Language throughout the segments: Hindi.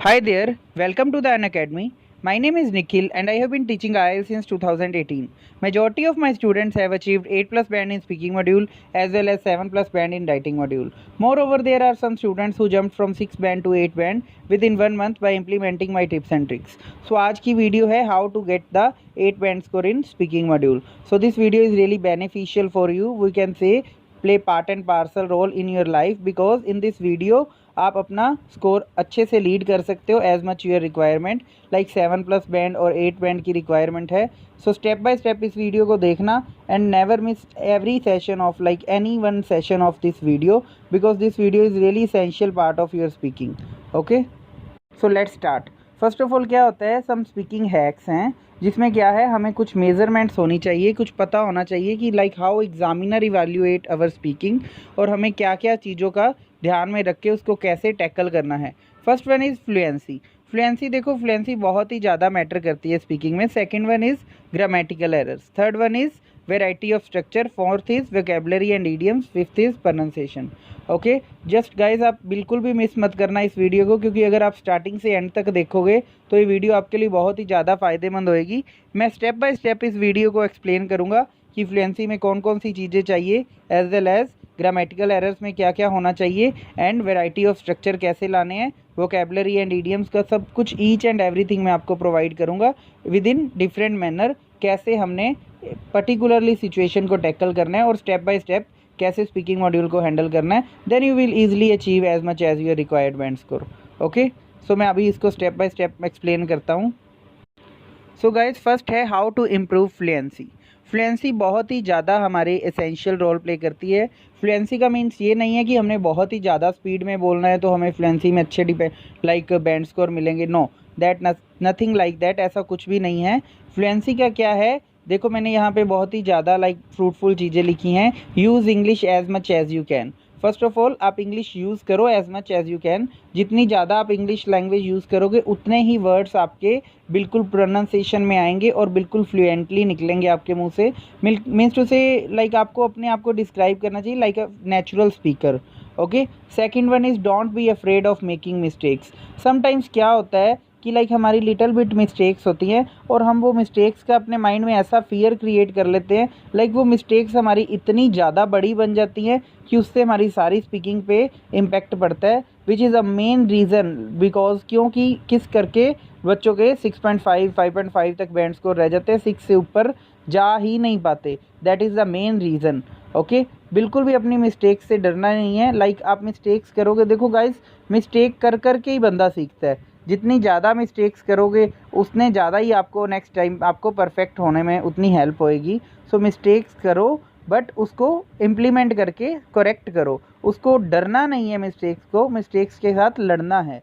Hi there, welcome to the Unacademy. My name is Nikhil and I have been teaching IELTS since 2018. Majority of my students have achieved 8 plus band in speaking module as well as 7 plus band in writing module. Moreover, there are some students who jumped from 6 band to 8 band within 1 month by implementing my tips and tricks. So आज की वीडियो है how to get the 8 band score in speaking module. So this video is really beneficial for you. We can say play part and parcel role in your life because in this video आप अपना स्कोर अच्छे से लीड कर सकते हो as much your requirement like 7 plus band और 8 बैंड की रिक्वायरमेंट है. सो स्टेप बाय स्टेप इस वीडियो को देखना and never miss every session of like any one session of this video because this video is really essential part of your speaking. Okay, so let's start. First of all क्या होता है, सम स्पीकिंग हैक्स हैं जिसमें क्या है हमें कुछ मेजरमेंट्स होनी चाहिए, कुछ पता होना चाहिए कि like how examiner evaluate our speaking और हमें क्या क्या चीज़ों का ध्यान में रख के उसको कैसे टैकल करना है. First one is fluency. Fluency देखो, फ्लुएंसी बहुत ही ज़्यादा मैटर करती है स्पीकिंग में. Second one is grammatical errors. Third one is variety of structure. Fourth is vocabulary and idioms. Fifth is pronunciation. Okay, just guys आप बिल्कुल भी मिस मत करना इस वीडियो को क्योंकि अगर आप स्टार्टिंग से एंड तक देखोगे तो ये वीडियो आपके लिए बहुत ही ज़्यादा फ़ायदेमंद होएगी. मैं स्टेप बाय स्टेप इस वीडियो को एक्सप्लेन करूँगा कि फ्लुएंसी में कौन कौन सी चीज़ें चाहिए as well as grammatical errors में क्या क्या होना चाहिए एंड वैरायटी ऑफ स्ट्रक्चर कैसे लाने हैं, वोकेबलरी एंड इडियम्स का सब कुछ ईच एंड एवरीथिंग मैं आपको प्रोवाइड करूँगा विद इन डिफरेंट मैनर. कैसे हमने पर्टिकुलरली सिचुएशन को टैकल करना है और स्टेप बाय स्टेप कैसे स्पीकिंग मॉड्यूल को हैंडल करना है. Then you will easily achieve as much as your required band score. Okay, so मैं अभी इसको स्टेप बाय स्टेप एक्सप्लेन करता हूँ. सो गाइज फर्स्ट है how to improve fluency. Fluency बहुत ही ज़्यादा हमारे एसेंशियल रोल प्ले करती है. फ्लुएंसी का मीन्स ये नहीं है कि हमने बहुत ही ज़्यादा स्पीड में बोलना है तो हमें फ्लुएंसी में अच्छे लाइक बैंड स्कोर मिलेंगे. No, that nothing like that, ऐसा कुछ भी नहीं है. फ्लुएंसी का क्या है, देखो मैंने यहाँ पे बहुत ही ज़्यादा लाइक फ्रूटफुल चीज़ें लिखी हैं. Use English as much as you can. First of all आप इंग्लिश यूज़ करो as much as you can. जितनी ज़्यादा आप इंग्लिश लैंग्वेज यूज़ करोगे उतने ही वर्ड्स आपके बिल्कुल प्रोनाउंसिएशन में आएंगे और बिल्कुल फ्लुएंटली निकलेंगे आपके मुंह से. मीन्स टू से लाइक आपको अपने आप को डिस्क्राइब करना चाहिए like a natural speaker. Okay, second one is don't be afraid of making mistakes. Sometimes क्या होता है कि लाइक हमारी लिटिल बिट मिस्टेक्स होती हैं और हम वो मिस्टेक्स का अपने माइंड में ऐसा फियर क्रिएट कर लेते हैं लाइक वो मिस्टेक्स हमारी इतनी ज़्यादा बड़ी बन जाती हैं कि उससे हमारी सारी स्पीकिंग पे इम्पेक्ट पड़ता है. Which is a main reason because क्योंकि किस करके बच्चों के 6.5 5.5 तक बैंड स्कोर रह जाते हैं, 6 से ऊपर जा ही नहीं पाते. That is the main reason. Okay, बिल्कुल भी अपनी मिस्टेक्स से डरना नहीं है. लाइक आप मिस्टेक्स करोगे, देखो गाइज मिस्टेक कर कर के ही बंदा सीखता है. जितनी ज़्यादा मिस्टेक्स करोगे उतने ज़्यादा ही आपको नेक्स्ट टाइम आपको परफेक्ट होने में उतनी हेल्प होएगी. सो मिस्टेक्स करो बट उसको इम्प्लीमेंट करके करेक्ट करो. उसको डरना नहीं है, मिस्टेक्स के साथ लड़ना है.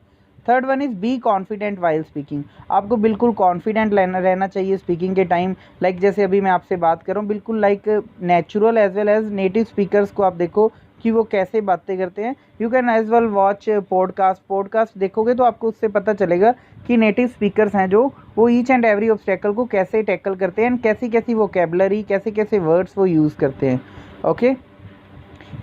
Third one is be confident while speaking. आपको बिल्कुल कॉन्फिडेंट रहना चाहिए स्पीकिंग के टाइम. लाइक जैसे अभी मैं आपसे बात कर रहा हूँ बिल्कुल like natural as well as native speakers को आप देखो कि वो कैसे बातें करते हैं. You can as well watch podcast देखोगे तो आपको उससे पता चलेगा कि नेटिव स्पीकर्स हैं जो वो ईच एंड एवरी ऑब्स्टेकल को कैसे टैकल करते हैं एंड कैसी कैसी वोकेबलरी कैसे कैसे वर्ड्स वो यूज़ करते हैं. Okay,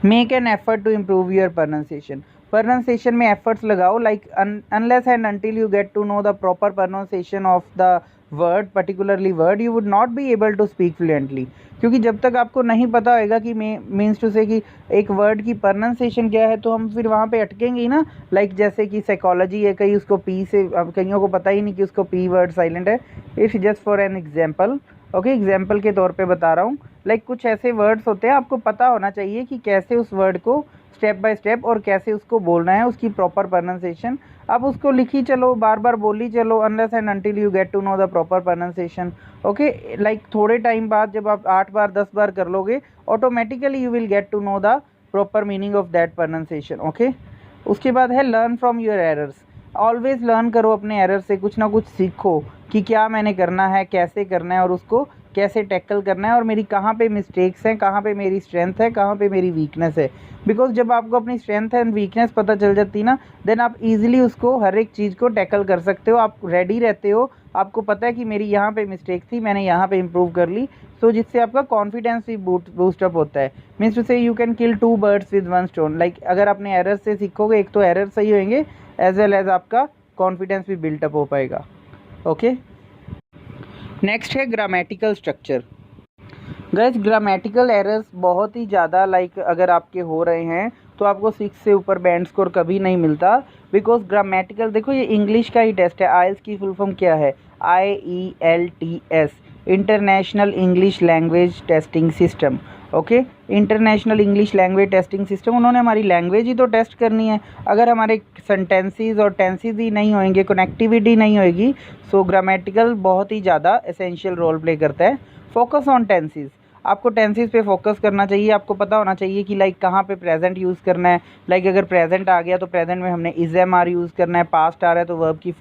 make an effort to improve your pronunciation. Pronunciation में एफर्ट्स लगाओ like unless and until you get to know the proper pronunciation of the word particularly word you would not be able to speak fluently. क्योंकि जब तक आपको नहीं पता होगा कि मीन्स टू से कि एक वर्ड की प्रोनाउंसिएशन क्या है तो हम फिर वहाँ पे अटकेंगे ही ना. लाइक जैसे कि साइकोलॉजी है, कहीं उसको पी से, कईयों को पता ही नहीं कि उसको पी वर्ड साइलेंट है. It's just for an example. Okay, example के तौर पे बता रहा हूँ. लाइक कुछ ऐसे वर्ड्स होते हैं आपको पता होना चाहिए कि कैसे उस वर्ड को स्टेप बाय स्टेप और कैसे उसको बोलना है, उसकी प्रॉपर प्रोनाउंसिएशन. आप उसको लिखी चलो, बार बार बोली चलो unless and until you get to know the proper pronunciation. Okay, like थोड़े टाइम बाद जब आप 8 बार 10 बार कर लोगे automatically you will get to know the proper meaning of that pronunciation. Okay, उसके बाद है learn from your errors. Always learn करो अपने एरर से, कुछ ना कुछ सीखो कि क्या मैंने करना है, कैसे करना है और उसको कैसे टैकल करना है और मेरी कहाँ पे मिस्टेक्स हैं, कहाँ पे मेरी स्ट्रेंथ है, कहाँ पे मेरी वीकनेस है. बिकॉज जब आपको अपनी स्ट्रेंथ एंड वीकनेस पता चल जाती है ना देन आप इजीली उसको हर एक चीज़ को टैकल कर सकते हो. आप रेडी रहते हो, आपको पता है कि मेरी यहाँ पे मिस्टेक थी, मैंने यहाँ पे इम्प्रूव कर ली. सो जिससे आपका कॉन्फिडेंस भी बूस्टअप होता है. मीन्स टू से you can kill 2 birds with 1 stone. Like अगर अपने एरर से सीखोगे, एक तो एरर सही होंगे एज वेल एज आपका कॉन्फिडेंस भी बिल्टअप हो पाएगा। ओके, नेक्स्ट है grammatical structure. Guys grammatical errors बहुत ही ज़्यादा अगर आपके हो रहे हैं तो आपको 6 से ऊपर बैंड स्कोर कभी नहीं मिलता, बिकॉज ग्रामेटिकल, देखो ये इंग्लिश का ही टेस्ट है। आइल्स की फुल फॉर्म क्या है? IELTS, international English language testing system. Okay, international English language testing system, उन्होंने हमारी लैंग्वेज ही तो टेस्ट करनी है। अगर हमारे सेंटेंसेस और टेंसेस ही नहीं होंगे, कनेक्टिविटी नहीं होएगी, सो ग्रामेटिकल बहुत ही ज़्यादा एसेंशियल रोल प्ले करता है। फोकस ऑन टेंसेस, आपको टेंसेस पे फोकस करना चाहिए। आपको पता होना चाहिए कि कहाँ पे प्रेजेंट यूज़ करना है। अगर प्रेजेंट आ गया तो प्रेजेंट में हमने इज एम आर यूज़ करना है। पास्ट आ रहा है तो वर्ब की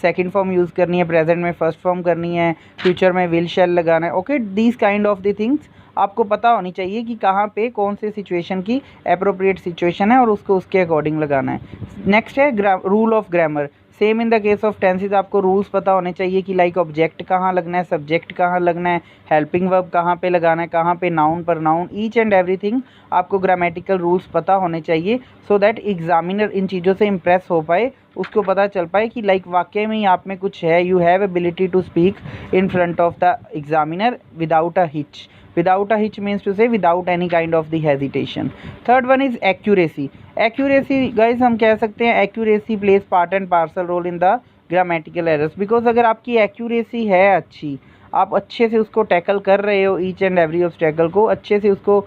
सेकंड फॉर्म यूज़ करनी है, प्रेजेंट में फर्स्ट फॉर्म करनी है, फ्यूचर में विल शैल लगाना है। Okay, these kind of the things आपको पता होनी चाहिए कि कहाँ पे कौन से सिचुएशन की अप्रोप्रिएट सिचुएशन है और उसको उसके अकॉर्डिंग लगाना है। नेक्स्ट है rule of grammar. Same in the case of tenses, आपको रूल्स पता होने चाहिए कि ऑब्जेक्ट कहाँ लगना है, सब्जेक्ट कहाँ लगना है, हेल्पिंग वर्ब कहाँ पे लगाना है, कहाँ पे नाउन पर नाउन, ईच एंड एवरीथिंग आपको ग्रामेटिकल रूल्स पता होने चाहिए, सो दैट एग्जामिनर इन चीज़ों से इम्प्रेस हो पाए, उसको पता चल पाए कि वाकई में ही आप में कुछ है, you have ability to speak in front of the examiner without a hitch. Without a hitch means to say without any kind of the hesitation. Third one is accuracy. Accuracy guys, हम कह सकते हैं accuracy plays part and parcel role in the grammatical errors, because अगर आपकी accuracy है अच्छी, आप अच्छे से उसको टैकल कर रहे हो, ईच एंड एवरी ऑब्स्टेकल को अच्छे से उसको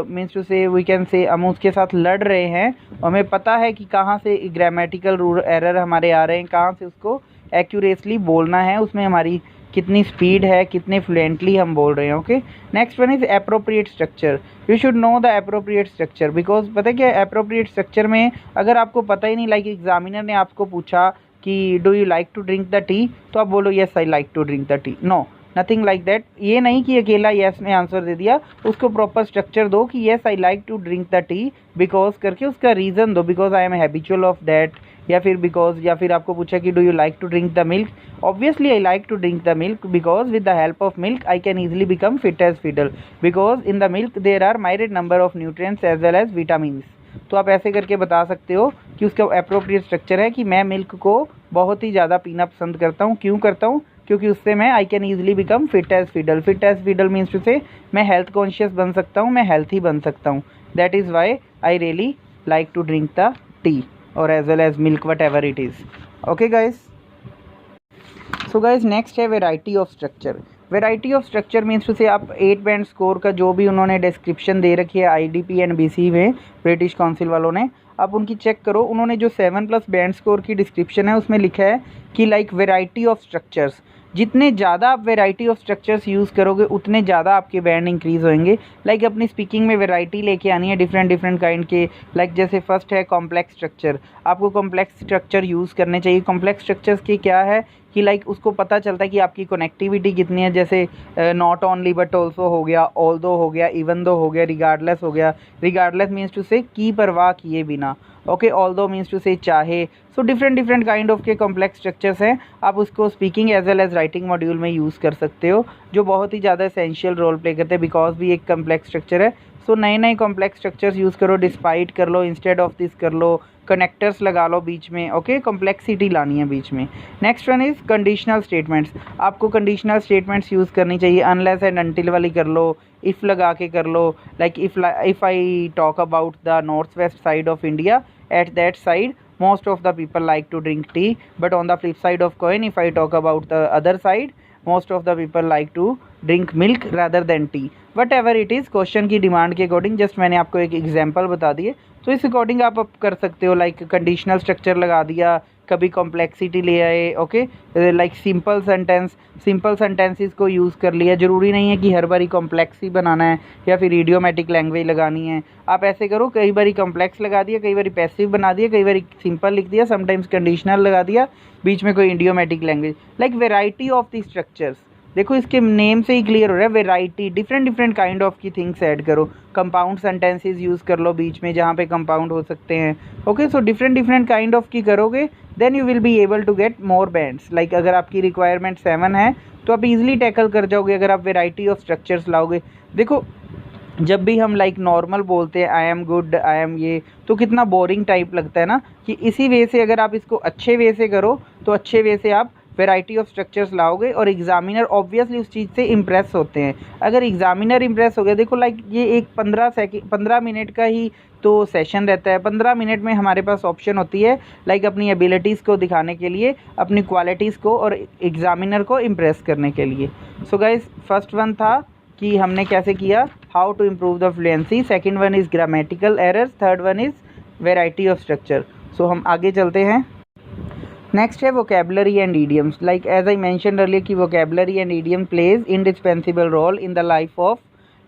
मीन्स टू से वी कैन से हम उसके साथ लड़ रहे हैं, हमें पता है कि कहाँ से ग्रामेटिकल रूल एरर हमारे आ रहे हैं, कहाँ से उसको एक्यूरेटली बोलना है, उसमें हमारी कितनी स्पीड है, कितने फ्लुएंटली हम बोल रहे हैं। Okay, next one is appropriate structure. You should know the appropriate structure, because पता है क्या, एप्रोप्रिएट स्ट्रक्चर में अगर आपको पता ही नहीं, एग्जामिनर ने आपको पूछा कि do you like to drink the tea, तो आप बोलो yes I like to drink the tea. No, nothing like that. ये नहीं कि अकेला येस में आंसर दे दिया, उसको प्रॉपर स्ट्रक्चर दो कि yes I like to drink the tea because करके उसका रीज़न दो, because I am habitual of that, या फिर बिकॉज, या फिर आपको पूछा कि do you like to drink the milk, obviously I like to drink the milk because with the help of milk I can easily become fit as fiddle, because in the milk there are limited number of nutrients as well as vitamins. तो आप ऐसे करके बता सकते हो कि उसका अप्रोप्रिएट स्ट्रक्चर है कि मैं मिल्क को बहुत ही ज़्यादा पीना पसंद करता हूँ। क्यों करता हूँ? क्योंकि उससे मैं I can easily become fit as fiddle. Fit as fiddle means to say मैं हेल्थ कॉन्शियस बन सकता हूँ, मैं हेल्थी बन सकता हूँ। That is why I really like to drink the tea और as well as milk, whatever it is. Okay guys, so guys next है variety of structure. Variety of structure means to say आप 8 बैंड स्कोर का जो भी उन्होंने डिस्क्रिप्शन दे रखी है IDP एंड BC में, ब्रिटिश काउंसिल वालों ने, आप उनकी चेक करो। उन्होंने जो 7+ बैंड स्कोर की डिस्क्रिप्शन है उसमें लिखा है कि वेराइटी ऑफ स्ट्रक्चर्स, जितने ज़्यादा आप वेराइटी ऑफ स्ट्रक्चर्स यूज़ करोगे उतने ज़्यादा आपके बैंड इंक्रीज़ होंगे। अपनी स्पीकिंग में वेराइटी लेके आनी है डिफरेंट डिफरेंट काइंड के। जैसे फर्स्ट है कॉम्प्लेक्स स्ट्रक्चर, आपको कॉम्प्लेक्स स्ट्रक्चर यूज़ करने चाहिए। कॉम्प्लेक्स स्ट्रक्चर्स की क्या है कि उसको पता चलता है कि आपकी कनेक्टिविटी कितनी है। जैसे नॉट ओनली बट ऑल्सो हो गया, ऑल दो हो गया, इवन दो हो गया, रिगार्डलेस हो गया। रिगार्डलेस मीन्स टू से की परवाह किए बिना। Okay, although means to say चाहे। So different different kind of के कॉम्प्लेक्स स्ट्रक्चर्स हैं, आप उसको speaking as well as writing module में यूज़ कर सकते हो, जो बहुत ही ज़्यादा एसेंशियल रोल प्ले करते हैं, बिकॉज भी एक कॉम्प्लेक्स स्ट्रक्चर है। सो नए नए कॉम्प्लेक्स स्ट्रक्चर्स यूज़ करो, डिस्पाइट कर लो, इंस्टेड ऑफ दिस कर लो, कनेक्टर्स लगा लो बीच में। ओके, कॉम्प्लेक्सिटी लानी है बीच में। Next one is conditional statements. आपको कंडीशनल स्टेटमेंट्स यूज़ करनी चाहिए, अनलेस एंड अनटिल वाली कर लो, इफ़ लगा के कर लो। If I talk about the north west side of India, at that side most of the people like to drink tea, but on the flip side of coin, if I talk about the other side, most of the people like to drink milk rather than tea. whatever it is, question की डिमांड के अकॉर्डिंग जस्ट मैंने आपको एक एग्जांपल बता दिए, तो इस अकॉर्डिंग आप कर सकते हो। कंडीशनल स्ट्रक्चर लगा दिया, कभी कॉम्प्लेक्सिटी ले आए। ओके, सिंपल सेंटेंसेस को यूज़ कर लिया। ज़रूरी नहीं है कि हर बारी कॉम्प्लेक्स ही बनाना है या फिर इडियोमेटिक लैंग्वेज लगानी है। आप ऐसे करो, कई बारी कॉम्प्लेक्स लगा दिया, कई बारी पैसिव बना दिया, कई बारी सिंपल लिख दिया, समटाइम्स कंडीशनल लगा दिया, बीच में कोई idiomatic language. Variety of the structures, देखो इसके नेम से ही क्लियर हो रहा है, variety, different different kind of की थिंग्स ऐड करो। कंपाउंड सेंटेंसेस यूज़ कर लो बीच में जहाँ पे कंपाउंड हो सकते हैं। Okay, so different different kind of की करोगे, then you will be able to get more bands. अगर आपकी रिक्वायरमेंट 7 है तो आप इजीली टैकल कर जाओगे अगर आप वेराइटी ऑफ स्ट्रक्चर्स लाओगे। देखो जब भी हम लाइक नॉर्मल बोलते हैं I am good, I am ये, तो कितना बोरिंग टाइप लगता है ना। कि इसी वे से अगर आप इसको अच्छे वे से करो तो अच्छे वे से आप वैरायटी ऑफ स्ट्रक्चर्स लाओगे और एग्जामिनर ऑब्वियसली उस चीज़ से इम्प्रेस होते हैं। अगर एग्जामिनर इम्प्रेस हो गया, देखो लाइक ये एक 15 मिनट का ही तो सेशन रहता है। 15 मिनट में हमारे पास ऑप्शन होती है लाइक अपनी एबिलिटीज़ को दिखाने के लिए, अपनी क्वालिटीज़ को और एग्जामिनर को इम्प्रेस करने के लिए। सो गाइज फर्स्ट वन था कि हमने कैसे किया, how to improve the fluency. Second one is grammatical errors. Third one is variety of structure. So हम आगे चलते हैं। नेक्स्ट है vocabulary and idioms. Like as I mention earlier कि vocabulary and idiom plays indispensable role in the life of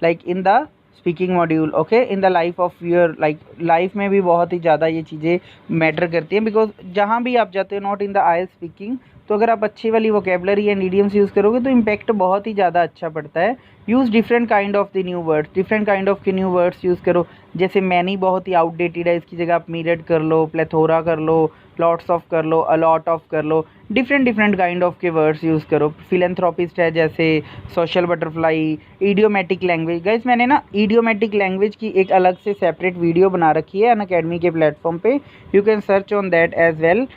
like in the speaking module. Okay, in the life of your like life में भी बहुत ही ज़्यादा ये चीज़ें मैटर करती हैं। बिकॉज जहाँ भी आप जाते हो, not in the IELTS speaking, तो अगर आप अच्छी वाली वोकेबलरी एंड ईडियम्स यूज़ करोगे तो इम्पैक्ट बहुत ही ज़्यादा अच्छा पड़ता है। Use different kind of the new words, different kind of के न्यू वर्ड्स यूज़ करो। जैसे मैनी बहुत ही आउटडेटेड है, इसकी जगह आप मीरेड कर लो, प्लेथोरा कर लो, लॉट्स ऑफ कर लो, अलॉट ऑफ कर लो। डिफरेंट काइंड ऑफ के वर्ड्स यूज़ करो। फिलेंथ्रोपिस्ट है जैसे सोशल बटरफ्लाई। ईडियोमेटिक लैंग्वेज, गाइस मैंने ना ईडियोमेटिक लैंग्वेज की एक अलग से सेपरेट वीडियो बना रखी है अनअकैडमी के प्लेटफॉर्म पे। You can search on that as well.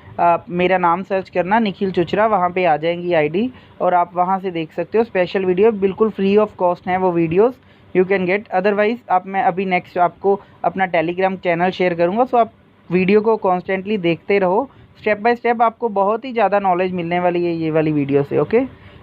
मेरा नाम सर्च करना निखिल चुचरा, वहाँ पे आ जाएंगी आईडी और आप वहाँ से देख सकते हो। स्पेशल वीडियो बिल्कुल फ्री ऑफ कॉस्ट हैं वो videos, you can get. Otherwise आप मैं अभी नेक्स्ट आपको अपना टेलीग्राम चैनल शेयर करूँगा, सो आप वीडियो को कॉन्स्टेंटली देखते रहो। स्टेप बाय स्टेप आपको बहुत ही ज़्यादा नॉलेज मिलने वाली है ये वाली वीडियो से। Okay,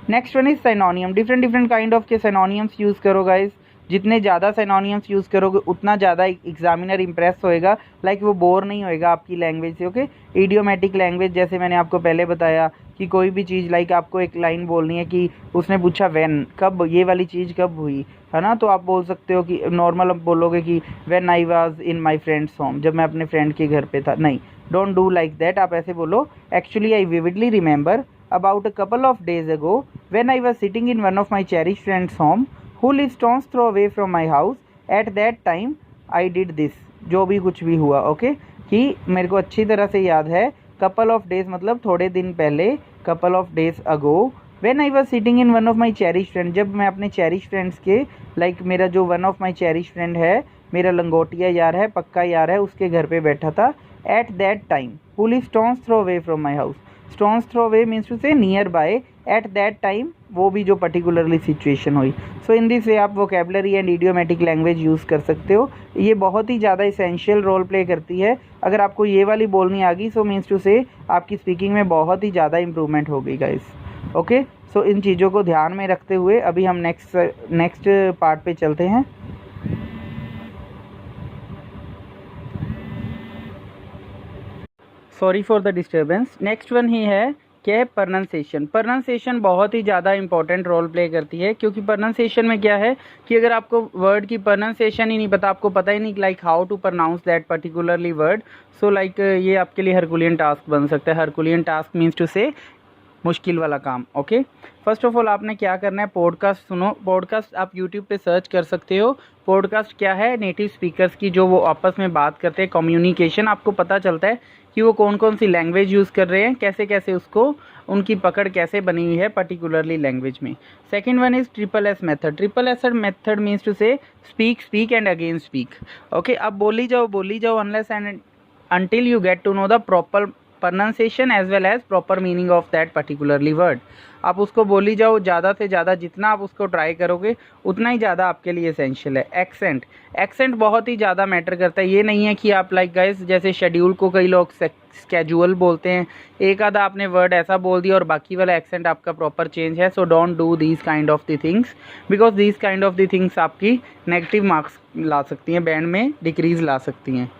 next one is सिनोनियम। Different kind of के सिनोनियम्स यूज़ करो गाइस। जितने ज़्यादा सिनोनियम्स यूज़ करोगे उतना ज़्यादा एग्जामिनर इंप्रेस होएगा, लाइक वो बोर नहीं होएगा आपकी लैंग्वेज से। ओके, इडियोमेटिक लैंग्वेज जैसे मैंने आपको पहले बताया कि कोई भी चीज़ लाइक आपको एक लाइन बोलनी है कि उसने पूछा व्हेन, कब ये वाली चीज़ कब हुई, है ना, तो आप बोल सकते हो कि नॉर्मल आप बोलोगे कि when I was in my friends home, जब मैं अपने फ्रेंड के घर पे था। नहीं, डोंट डू लाइक दैट। आप ऐसे बोलो, actually I vividly remember about a couple of days ago when I was sitting in one of my cherished friends' home who lives stone's throw away from my house. At that time I did this. जो भी कुछ भी हुआ, ओके, कि मेरे को अच्छी तरह से याद है। couple of days मतलब थोड़े दिन पहले, couple of days ago when I was sitting in one of my cherished friends, जब मैं अपने cherished friends के लाइक मेरा जो one of my cherished friend है, मेरा लंगोटिया यार है, पक्का यार है, उसके घर पे बैठा था। At that time who lives stone's throw away from my house. Stones throw away means to say nearby. At that time वो भी जो पर्टिकुलरली सिचुएशन हुई। सो इन दिस वे आप vocabulary and idiomatic language use कर सकते हो। ये बहुत ही ज़्यादा इसेंशियल रोल प्ले करती है। अगर आपको ये वाली बोलनी आ गई, सो मीन्स टू से आपकी स्पीकिंग में बहुत ही ज़्यादा इंप्रूवमेंट हो गई गाइस। ओके, सो इन चीज़ों को ध्यान में रखते हुए अभी हम नेक्स्ट पार्ट पे चलते हैं। Sorry for the disturbance. Next one ही है क्या है, प्रोनाउंसिएशन। प्रोनाउंसिएशन बहुत ही ज़्यादा इंपॉर्टेंट रोल प्ले करती है, क्योंकि प्रोनाउंसिएशन में क्या है कि अगर आपको वर्ड की प्रोनाउंसिएशन ही नहीं पता, आपको पता ही नहीं like how to pronounce that particularly word, so like ये आपके लिए हरकुलियन टास्क बन सकता है। हरकुलियन टास्क मीन्स टू से मुश्किल वाला काम। ओके, फर्स्ट ऑफ ऑल आपने क्या करना है, पॉडकास्ट सुनो। पॉडकास्ट आप यूट्यूब पे सर्च कर सकते हो। पॉडकास्ट क्या है, नेटिव स्पीकर्स की जो वो आपस में बात करते हैं, कम्युनिकेशन, आपको पता चलता है कि वो कौन कौन सी लैंग्वेज यूज़ कर रहे हैं, कैसे कैसे उसको उनकी पकड़ कैसे बनी हुई है पर्टिकुलरली लैंग्वेज में। Second one is triple S method. Triple S method means to say speak and again speak. Okay, अब बोली जाओ unless and until you get to know the proper pronunciation as well as proper meaning of that particularly word। आप उसको बोली जाओ ज़्यादा से ज़्यादा, जितना आप उसको ट्राई करोगे उतना ही ज़्यादा आपके लिए एसेंशियल है। एक्सेंट बहुत ही ज़्यादा मैटर करता है। ये नहीं है कि आप लाइक गाइस जैसे शेड्यूल को कई लोग स्केजुअल बोलते हैं, एक आधा आपने वर्ड ऐसा बोल दिया और बाकी वाला एक्सेंट आपका प्रॉपर चेंज है। So don't do these kind of the things, because these kind of the things आपकी नेगेटिव मार्क्स ला सकती हैं, बैंड में डिक्रीज़ ला सकती हैं।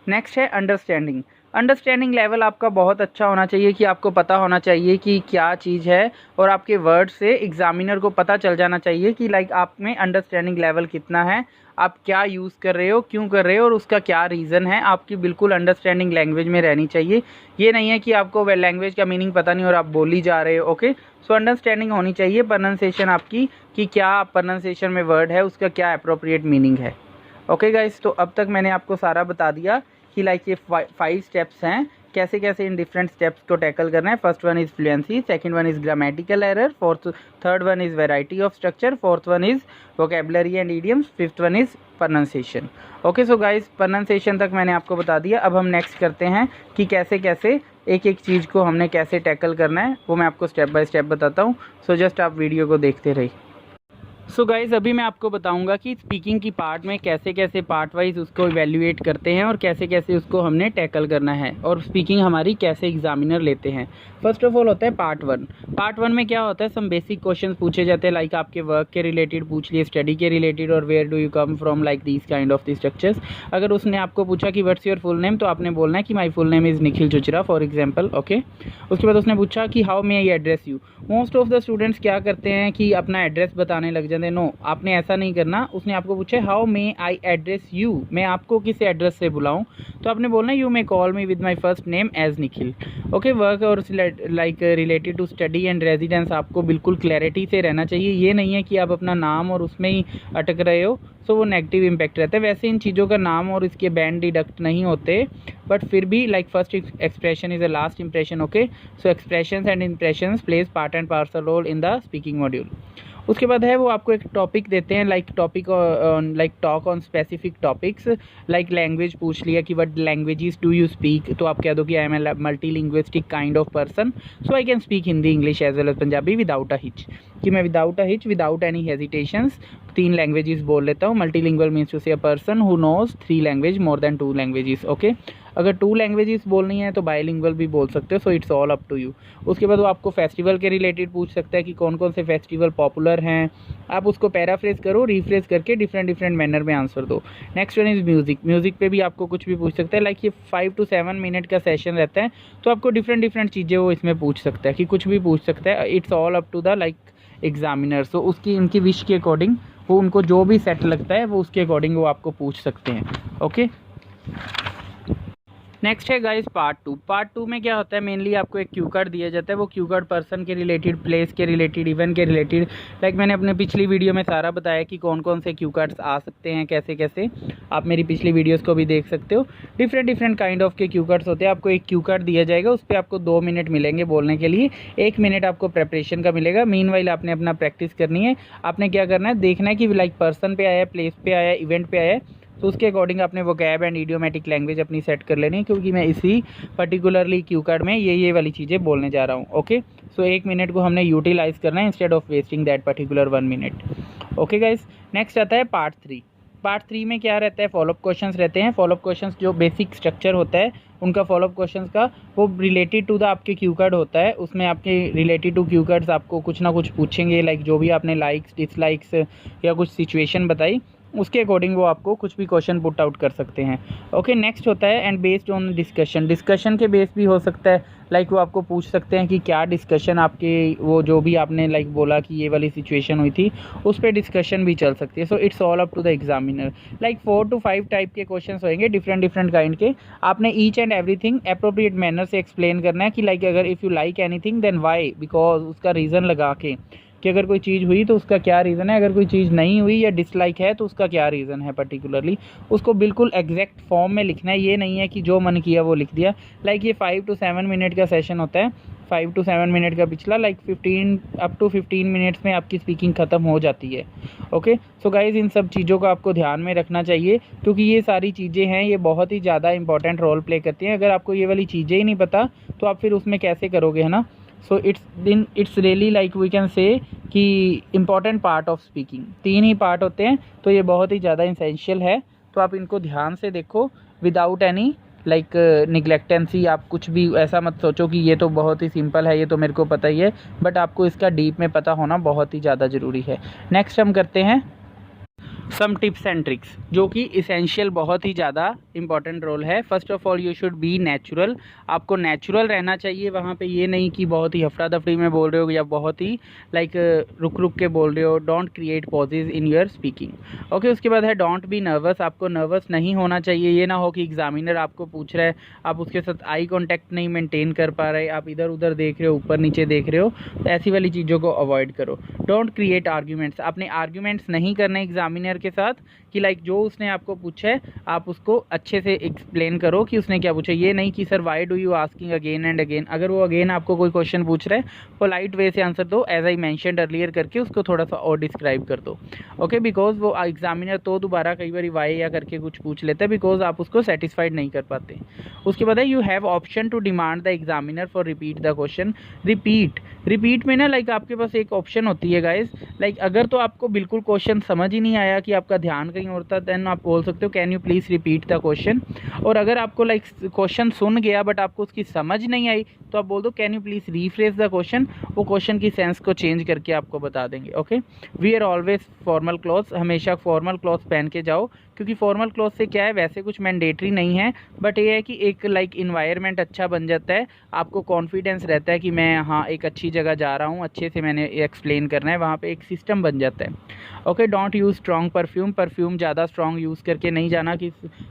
नेक्स्ट है अंडरस्टैंडिंग। अंडरस्टैंडिंग लेवल आपका बहुत अच्छा होना चाहिए कि आपको पता होना चाहिए कि क्या चीज़ है, और आपके वर्ड से एग्जामिनर को पता चल जाना चाहिए कि लाइक आप में अंडरस्टैंडिंग लेवल कितना है, आप क्या यूज़ कर रहे हो, क्यों कर रहे हो और उसका क्या रीज़न है। आपकी बिल्कुल अंडरस्टैंडिंग लैंग्वेज में रहनी चाहिए। ये नहीं है कि आपको लैंग्वेज का मीनिंग पता नहीं और आप बोली जा रहे हो। ओके, सो अंडरस्टैंडिंग होनी चाहिए। प्रोनाउंसिएशन आपकी कि क्या प्रोनाउंसिएशन में वर्ड है उसका क्या अप्रोप्रिएट मीनिंग है। ओके गाइस, तो अब तक मैंने आपको सारा बता दिया कि लाइक ये 5 स्टेप्स हैं कैसे कैसे इन डिफरेंट स्टेप्स को टैकल करना है। First one is fluency, second one is grammatical error, third one is variety of structure, fourth one is vocabulary and idioms, fifth one is pronunciation. Okay so guys, pronunciation तक मैंने आपको बता दिया। अब हम नेक्स्ट करते हैं कि कैसे कैसे एक एक चीज़ को हमने कैसे टैकल करना है, वो मैं आपको स्टेप बाय स्टेप बताता हूँ। सो जस्ट आप वीडियो को देखते रहिए। सो गाइज़, अभी मैं आपको बताऊंगा कि स्पीकिंग की पार्ट में कैसे कैसे पार्ट वाइज उसको इवेल्युएट करते हैं और कैसे कैसे उसको हमने टैकल करना है और स्पीकिंग हमारी कैसे एग्जामिनर लेते हैं। फर्स्ट ऑफ ऑल होता है पार्ट वन। पार्ट वन में क्या होता है, सम बेसिक क्वेश्चन पूछे जाते हैं, लाइक आपके वर्क के रिलेटेड पूछ लिए, स्टडी के रिलेटेड, और where do you come from, like these kind of the structures. अगर उसने आपको पूछा कि व्हाट्स योर फुल नेम, तो आपने बोलना है कि my full name is Nikhil Chuchra for example. Okay, उसके बाद उसने पूछा कि how may I address you. Most of the students क्या करते हैं कि अपना एड्रेस बताने लग जाते हैं। नो, आपने ऐसा नहीं करना। उसने आपको पूछा how may I address you, मैं आपको किस एड्रेस से बुलाऊं, तो आपने बोलना you may call me with my first name as Nikhil. Okay, work और like related to study and residence आपको बिल्कुल क्लैरिटी से रहना चाहिए। ये नहीं है कि आप अपना नाम और उसमें ही अटक रहे हो, सो वो नेगेटिव इम्पैक्ट रहता है। वैसे इन चीज़ों का नाम और इसके बैंड डिडक्ट नहीं होते, बट फिर भी like first expression is a last impression. Okay, so expressions and impressions plays part and parcel role in the speaking module. उसके बाद है वो आपको एक टॉपिक देते हैं, like topic like talk on specific topics, like language पूछ लिया कि what languages do you speak, तो आप कह दो कि I am a multi linguistic kind of person, so I can speak Hindi, English as well as Punjabi without a hitch, कि मैं without a hitch, without any hesitations 3 languages बोल लेता हूँ। Multilingual means to say a person who knows 3 language more than 2 languages. Okay, अगर 2 लैंग्वेजेस बोलनी है तो बायलिंगुअल भी बोल सकते हो, so it's all up to you. उसके बाद वो आपको फेस्टिवल के रिलेटेड पूछ सकता है कि कौन कौन से फेस्टिवल पॉपुलर हैं, आप उसको पैराफ्रेज करो, रीफ्रेज करके डिफरेंट डिफरेंट मैनर में आंसर दो। Next one is music. Music पे भी आपको कुछ भी पूछ सकता है, लाइक ये 5 to 7 मिनट का सेशन रहता है, तो आपको डिफरेंट डिफरेंट चीज़ें वो इसमें पूछ सकता है, कि कुछ भी पूछ सकता है। It's all up to the like examiner, so उसकी उनकी विश के अकॉर्डिंग, वो उनको जो भी सेट लगता है वो उसके अकॉर्डिंग वो आपको पूछ सकते हैं। ओके, नेक्स्ट है गाइस पार्ट 2। पार्ट 2 में क्या होता है, मेनली आपको एक क्यू कार्ड दिया जाता है। वो क्यू कार्ड पर्सन के रिलेटेड, प्लेस के रिलेटेड, इवेंट के रिलेटेड, लाइक मैंने अपने पिछली वीडियो में सारा बताया कि कौन कौन से क्यू कार्ड्स आ सकते हैं, कैसे कैसे। आप मेरी पिछली वीडियोस को भी देख सकते हो। डिफरेंट डिफरेंट काइंड ऑफ के क्यू कार्ड्स होते हैं। आपको एक क्यू कार्ड दिया जाएगा, उस पर आपको 2 मिनट मिलेंगे बोलने के लिए, 1 मिनट आपको प्रेपरेशन का मिलेगा। मीनवाइल आपने अपना प्रैक्टिस करनी है। आपने क्या करना है, देखना है कि लाइक पर्सन पे आया, प्लेस पे आया, इवेंट पे आया, तो उसके अकॉर्डिंग अपने वोकैब एंड इडियोमेटिक लैंग्वेज अपनी सेट कर लेनी है, क्योंकि मैं इसी पर्टिकुलरली क्यू कार्ड में ये वाली चीज़ें बोलने जा रहा हूँ। ओके, सो 1 मिनट को हमने यूटिलाइज करना है instead of wasting that particular 1 minute. Okay guys, next आता है पार्ट 3। पार्ट 3 में क्या रहता है, फॉलोअप क्वेश्चंस रहते हैं। फॉलोअप क्वेश्चंस जो बेसिक स्ट्रक्चर होता है उनका, फॉलोअप क्वेश्चंस का, वो रिलेटेड टू द आपके क्यू कार्ड होता है। उसमें आपके रिलेटेड टू क्यू कार्ड्स आपको कुछ ना कुछ पूछेंगे, लाइक जो भी आपने लाइक्स, डिसलाइक्स या कुछ सिचुएशन बताई, उसके अकॉर्डिंग वो आपको कुछ भी क्वेश्चन पुट आउट कर सकते हैं। ओके, नेक्स्ट होता है and based on discussion. Discussion के बेस भी हो सकता है, लाइक वो आपको पूछ सकते हैं कि क्या डिस्कशन आपके, वो जो भी आपने लाइक बोला कि ये वाली सिचुएशन हुई थी, उस पर डिस्कशन भी चल सकती है। So it's all up to the examiner. Like 4 to 5 type के क्वेश्चन होंगे, डिफरेंट डिफरेंट काइंड के। आपने each and everything appropriate manner से एक्सप्लेन करना है कि लाइक अगर if you like anything then why, because उसका रीज़न लगा के, कि अगर कोई चीज़ हुई तो उसका क्या रीज़न है, अगर कोई चीज़ नहीं हुई या डिसलाइक है तो उसका क्या रीज़न है पर्टिकुलरली। उसको बिल्कुल एग्जैक्ट फॉर्म में लिखना है, ये नहीं है कि जो मन किया वो लिख दिया। लाइक ये 5 to 7 मिनट का सेशन होता है, 5 to 7 मिनट का पिछला, लाइक 15 up to 15 मिनट्स में आपकी स्पीकिंग ख़त्म हो जाती है। ओके, सो गाइज़, इन सब चीज़ों को आपको ध्यान में रखना चाहिए, क्योंकि ये सारी चीज़ें हैं, ये बहुत ही ज़्यादा इंपॉर्टेंट रोल प्ले करती हैं। अगर आपको ये वाली चीज़ें ही नहीं पता तो आप फिर उसमें कैसे करोगे, है ना। So it's really like we can say कि इम्पॉर्टेंट पार्ट ऑफ स्पीकिंग। 3 ही पार्ट होते हैं, तो ये बहुत ही ज़्यादा इंसेंशियल है, तो आप इनको ध्यान से देखो विदाउट एनी लाइक निगलेक्टेंसी। आप कुछ भी ऐसा मत सोचो कि ये तो बहुत ही सिंपल है, ये तो मेरे को पता ही है, बट आपको इसका डीप में पता होना बहुत ही ज़्यादा ज़रूरी है। नेक्स्ट हम करते हैं सम टिप्स एंड ट्रिक्स, जो कि इसेंशियल, बहुत ही ज़्यादा इंपॉर्टेंट रोल है। First of all you should be natural. आपको नेचुरल रहना चाहिए वहाँ पे, ये नहीं कि बहुत ही हफ्ता दफड़ी में बोल रहे हो या बहुत ही लाइक रुक रुक के बोल रहे हो। Don't create pauses in your speaking. Okay, उसके बाद है डोंट बी नर्वस। आपको नर्वस नहीं होना चाहिए। ये ना हो कि एग्जामिनर आपको पूछ रहा है, आप उसके साथ आई कॉन्टैक्ट नहीं मेंटेन कर पा रहे, आप इधर उधर देख रहे हो, ऊपर नीचे देख रहे हो, तो ऐसी वाली चीज़ों को अवॉइड करो। Don't create arguments. आपने आर्ग्यूमेंट्स नहीं करने एग्जामिनर एग्जामिनर के साथ कि लाइक जो उसने आपको पूछा है आप उसको अच्छे से एक्सप्लेन करो कि उसने क्या पूछा। ये नहीं कि sir why do you asking again and again. अगर वो अगेन आपको कोई क्वेश्चन पूछ रहा है पोलाइट वे से आंसर दो, एज आई मैंशनड अर्लियर करके उसको थोड़ा सा और डिस्क्राइब कर दो। ओके, बिकॉज वो एग्जामिनर तो दोबारा कई बार वाई या करके कुछ पूछ लेता है बिकॉज आप उसको सेटिस्फाइड नहीं कर पाते। उसके बाद है you have option to demand the examiner for repeat the question. Repeat में ना लाइक आपके पास एक ऑप्शन होती है गाइस, लाइक अगर तो आपको बिल्कुल क्वेश्चन समझ ही नहीं आया कि आपका ध्यान कहीं और था, देन आप बोल सकते हो can you please repeat the question. और अगर आपको लाइक क्वेश्चन सुन गया बट आपको उसकी समझ नहीं आई तो आप बोल दो can you please rephrase the question. वो क्वेश्चन की सेंस को चेंज करके आपको बता देंगे। Okay, we are always formal clothes, हमेशा फॉर्मल क्लॉथ्स पहन के जाओ, क्योंकि फॉर्मल क्लॉथ से क्या है वैसे कुछ मैंडेटरी नहीं है बट ये है कि एक लाइक इन्वायरमेंट अच्छा बन जाता है, आपको कॉन्फिडेंस रहता है कि मैं हाँ एक अच्छी जगह जा रहा हूँ, अच्छे से मैंने एक्सप्लेन करना है, वहाँ पे एक सिस्टम बन जाता है। Okay, don't use strong perfume ज़्यादा स्ट्रॉन्ग यूज़ करके नहीं जाना कि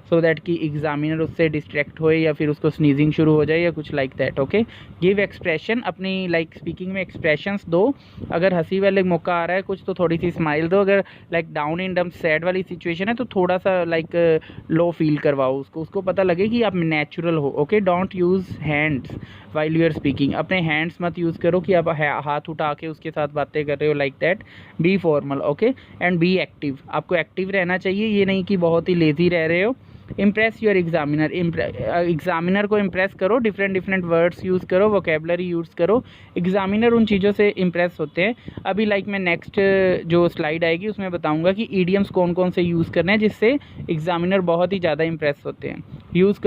सो दैट कि एग्जामिनर उससे डिस्ट्रैक्ट होए या फिर उसको स्नीजिंग शुरू हो जाए या कुछ like that. Okay, give expression, अपनी लाइक स्पीकिंग में एक्सप्रेशंस दो। अगर हंसी वाले मौका आ रहा है कुछ तो थोड़ी सी स्माइल दो, अगर like down in dump sad वाली सिचुएशन है तो थोड़ा सा लाइक लो फील करवाओ उसको पता लगे कि आप नेचुरल हो। Okay, don't use hands while you are speaking, अपने हैंड्स मत यूज़ करो कि आप हाथ उठा के उसके साथ बातें कर रहे हो like that. B formal. Okay, and be active, आपको एक्टिव रहना चाहिए, ये नहीं कि बहुत ही लेजी रह रहे हो। इम्प्रेस योर एग्जामिनर, एग्जामिनर को इम्प्रेस करो, डिफरेंट वर्ड्स यूज़ करो, वोकेबलरी यूज़ करो, एग्जामिनर उन चीज़ों से इम्प्रेस होते हैं। अभी लाइक मैं नेक्स्ट जो स्लाइड आएगी उसमें बताऊंगा कि ईडियम्स कौन कौन से यूज़ करने हैं जिससे एग्जामिनर बहुत ही ज़्यादा इम्प्रेस होते हैं। यूज़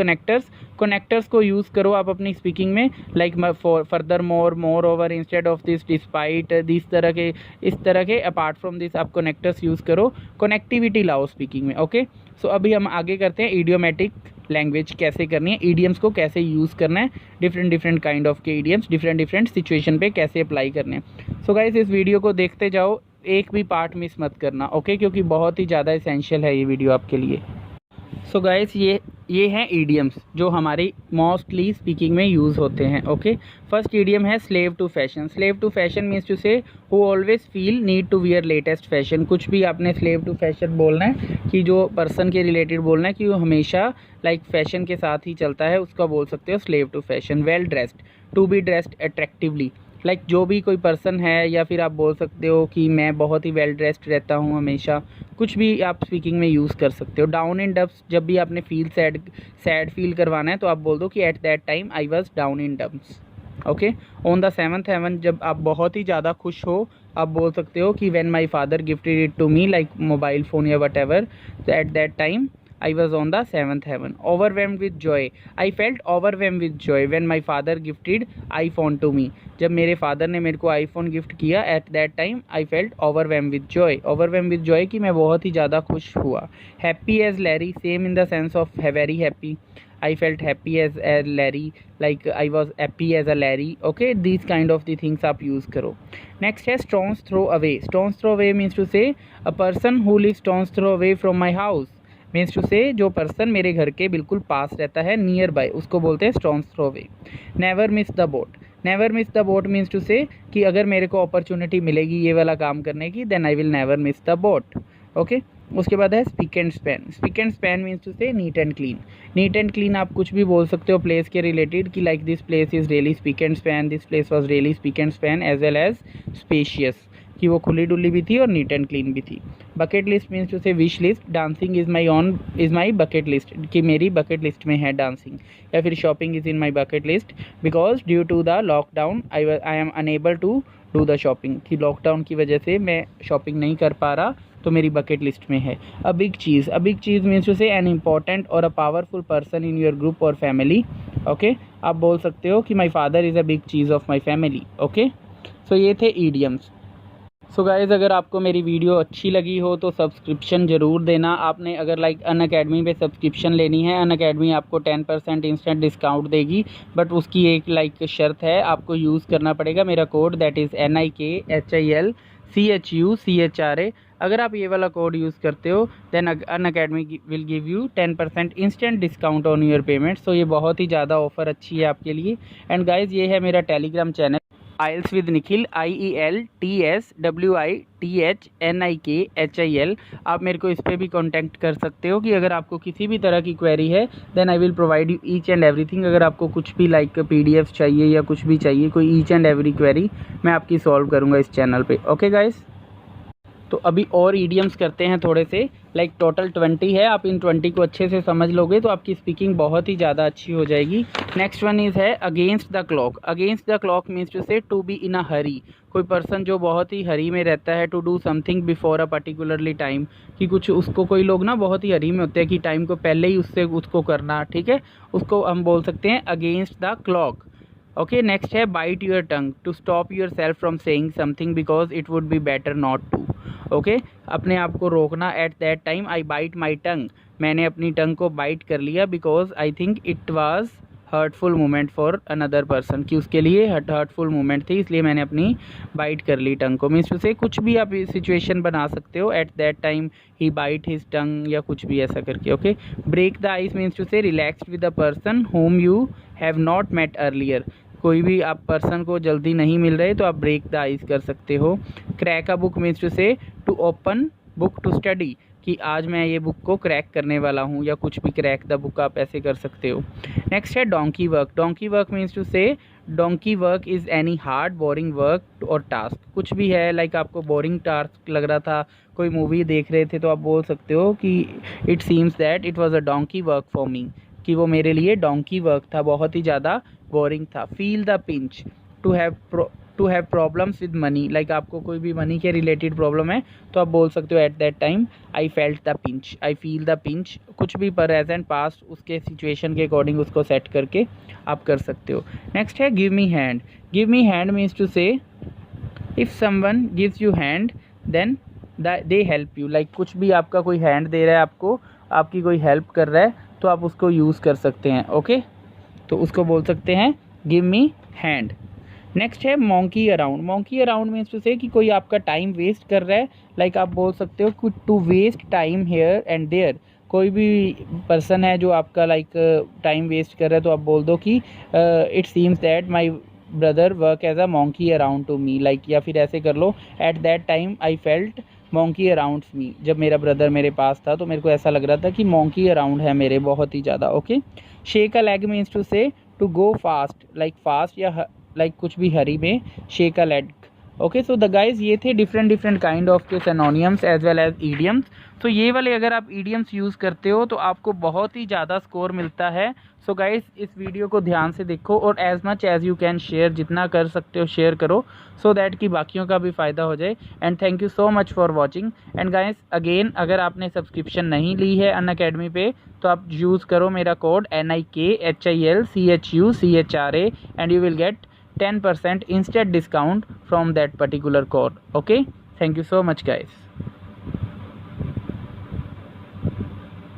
कनेक्टर्स को यूज़ करो आप अपनी स्पीकिंग में, like further more over instead of this despite इस तरह के अपार्ट फ्रॉम दिस आप कनेक्टर्स यूज़ करो, कनेक्टिविटी लाओ स्पीकिंग में। ओके, सो अभी हम आगे करते हैं इडियोमेटिक लैंग्वेज कैसे करनी है, ईडियम्स को कैसे यूज़ करना है, डिफरेंट काइंड ऑफ के ईडियम्स डिफरेंट सिचुएशन पे कैसे अप्लाई करने हैं। सो गाइस इस वीडियो को देखते जाओ, एक भी पार्ट मिस मत करना। ओके, क्योंकि बहुत ही ज़्यादा इसेंशियल है ये वीडियो आपके लिए। सो गाइस ये हैं ईडियम्स जो हमारी मोस्टली स्पीकिंग में यूज़ होते हैं। ओके, फर्स्ट ईडियम है slave to fashion means to say who always feel need to wear latest fashion. कुछ भी आपने स्लेव टू फैशन बोलना है कि जो पर्सन के रिलेटेड बोलना है कि वो हमेशा लाइक फैशन के साथ ही चलता है, उसका बोल सकते हो slave to fashion. Well dressed, to be dressed attractively, like जो भी कोई पर्सन है, या फिर आप बोल सकते हो कि मैं बहुत ही वेल ड्रेस्ड रहता हूँ हमेशा, कुछ भी आप स्पीकिंग में यूज़ कर सकते हो। डाउन इन डम्प्स, जब भी आपने फील सैड फील करवाना है तो आप बोल दो कि at that time I was down in dumps. Okay, on the 7th heaven, जब आप बहुत ही ज़्यादा खुश हो आप बोल सकते हो कि when my father gifted it to me, like mobile phone या वट एवर, तो at that time I was on the 7th heaven. Overwhelmed with joy, I felt overwhelmed with joy when my father gifted iPhone to me. जब मेरे फादर ने मेरे को आईफोन गिफ्ट किया, at that time I felt overwhelm with joy कि मैं बहुत ही ज़्यादा खुश हुआ। Happy as Larry, same in the sense of very happy, I felt happy as a Larry, like I was happy as a Larry. Okay, this kind of the things आप यूज़ करो। नेक्स्ट है stones throw away means to say a person who live stones throw away from my house, means to से जो पर्सन मेरे घर के बिल्कुल पास रहता है, नियर बाय, उसको बोलते हैं stone's throw away. Never miss the boat means to say कि अगर मेरे को अपॉर्चुनिटी मिलेगी ये वाला काम करने की, then I will never miss the boat. Okay, उसके बाद है spick and span means to say neat and clean आप कुछ भी बोल सकते हो प्लेस के रिलेटेड कि like this place is really spick and span, this place was really spick and span, as well as spacious कि वो खुली डुली भी थी और नीट एंड क्लीन भी थी। Bucket list means to say wish list, dancing is my bucket list कि मेरी बकेट लिस्ट में है डांसिंग, या फिर shopping is in my bucket list because due to the lockdown I am unable to do the shopping, कि लॉकडाउन की वजह से मैं शॉपिंग नहीं कर पा रहा तो मेरी बकेट लिस्ट में है। A big cheese means to say an important और a powerful person in your group और फैमिली। ओके, आप बोल सकते हो कि my father is a big cheese of my family. Okay, so ये थे ईडियम्स। सो गाइज़ अगर आपको मेरी वीडियो अच्छी लगी हो तो सब्सक्रिप्शन ज़रूर देना। आपने अगर लाइक अनअकैडमी पे सब्सक्रिप्शन लेनी है, अनअकैडमी आपको 10% इंस्टेंट डिस्काउंट देगी, बट उसकी एक लाइक शर्त है, आपको यूज़ करना पड़ेगा मेरा कोड, दैट इज़ NIKHILCHUCHRA। अगर आप ये वाला कोड यूज़ करते हो then Unacademy will give you 10% instant discount on your payment. So ये बहुत ही ज़्यादा ऑफ़र अच्छी है आपके लिए। एंड गाइज़ ये है मेरा Telegram channel, IELTS with Nikhil, IELTSWITHNIKHIL। आप मेरे को इस पर भी कांटेक्ट कर सकते हो कि अगर आपको किसी भी तरह की क्वेरी है then I will provide you each and everything. अगर आपको कुछ भी लाइक PDF चाहिए या कुछ भी चाहिए, कोई ईच एंड एवरी क्वेरी मैं आपकी सॉल्व करूँगा इस चैनल पे। ओके गाइस, तो अभी और ईडियम्स करते हैं थोड़े से, लाइक टोटल 20 है। आप इन 20 को अच्छे से समझ लोगे तो आपकी स्पीकिंग बहुत ही ज़्यादा अच्छी हो जाएगी। नेक्स्ट वन इज़ है against the clock. Against the clock means to say to be in a hurry. कोई पर्सन जो बहुत ही हरी में रहता है, to do something before a particularly time, कि कुछ उसको कोई लोग ना बहुत ही हरी में होते हैं कि टाइम को पहले ही उससे उसको करना, ठीक है, उसको हम बोल सकते हैं against the clock. Okay, next है bite your tongue, to stop yourself from saying something because it would be better not to. Okay, अपने आप को रोकना। At that time I bite my tongue, मैंने अपनी टंग को बाइट कर लिया because I think it was hurtful moment for another person, कि उसके लिए हर्टफुल मोमेंट थी, इसलिए मैंने अपनी बाइट कर ली टंग को। मीन्स टू से कुछ भी आप सिचुएशन बना सकते हो, एट दैट टाइम ही बाइट हिज टंग या कुछ भी ऐसा करके। Okay, break the ice means to say relax with the person whom you have not met earlier. कोई भी आप पर्सन को जल्दी नहीं मिल रहे तो आप ब्रेक द आइस कर सकते हो। Crack a book means to say to open book to study, कि आज मैं ये बुक को क्रैक करने वाला हूँ, या कुछ भी क्रैक द बुक आप ऐसे कर सकते हो। नेक्स्ट है donkey work. Donkey work means to say donkey work is any hard boring work और टास्क। कुछ भी है, लाइक आपको बोरिंग टास्क लग रहा था, कोई मूवी देख रहे थे, तो आप बोल सकते हो कि it seems that it was a donkey work for me, कि वो मेरे लिए डोंकी वर्क था, बहुत ही ज़्यादा बोरिंग था। Feel the pinch, to have problems with money, like आपको कोई भी मनी के रिलेटेड प्रॉब्लम है तो आप बोल सकते हो at that time I felt the pinch, I feel the pinch. कुछ भी प्रेजेंट पास्ट उसके सिचुएशन के अकॉर्डिंग उसको सेट करके आप कर सकते हो। नेक्स्ट है give me hand. Give me hand means to say if someone gives you hand then they help you, like कुछ भी आपका कोई हैंड दे रहा है आपको, आपकी कोई हेल्प कर रहा है तो आप उसको यूज़ कर सकते हैं। ओके, तो उसको बोल सकते हैं गिव मी हैंड। नेक्स्ट है monkey around. Monkey around means to say कि कोई आपका टाइम वेस्ट कर रहा है, लाइक आप बोल सकते हो कि to waste time here and there. कोई भी पर्सन है जो आपका लाइक टाइम वेस्ट कर रहा है तो आप बोल दो कि it seems that my brother work as a monkey around to me, like, या फिर ऐसे कर लो at that time I felt monkey around me. जब मेरा ब्रदर मेरे पास था तो मेरे को ऐसा लग रहा था कि मोंकी अराउंड है मेरे बहुत ही ज़्यादा। Okay, shake a leg means to say to go fast, like fast या लाइक कुछ भी हरी में shake a leg. Okay, so the guys ये थे डिफरेंट काइंड ऑफ के synonyms as well as idioms. तो ये वाले अगर आप ईडियम्स यूज़ करते हो तो आपको बहुत ही ज़्यादा स्कोर मिलता है। सो गाइज इस वीडियो को ध्यान से देखो और as much as you can share, जितना कर सकते हो शेयर करो, सो दैट कि बाकियों का भी फ़ायदा हो जाए। And thank you so much for watching. And guys again, अगर आपने सब्सक्रिप्शन नहीं ली है अनअकैडमी पे तो आप यूज़ करो मेरा code NIKHILCHUCHRA and you will get 10% instant discount from that particular code. Okay, thank you so much guys.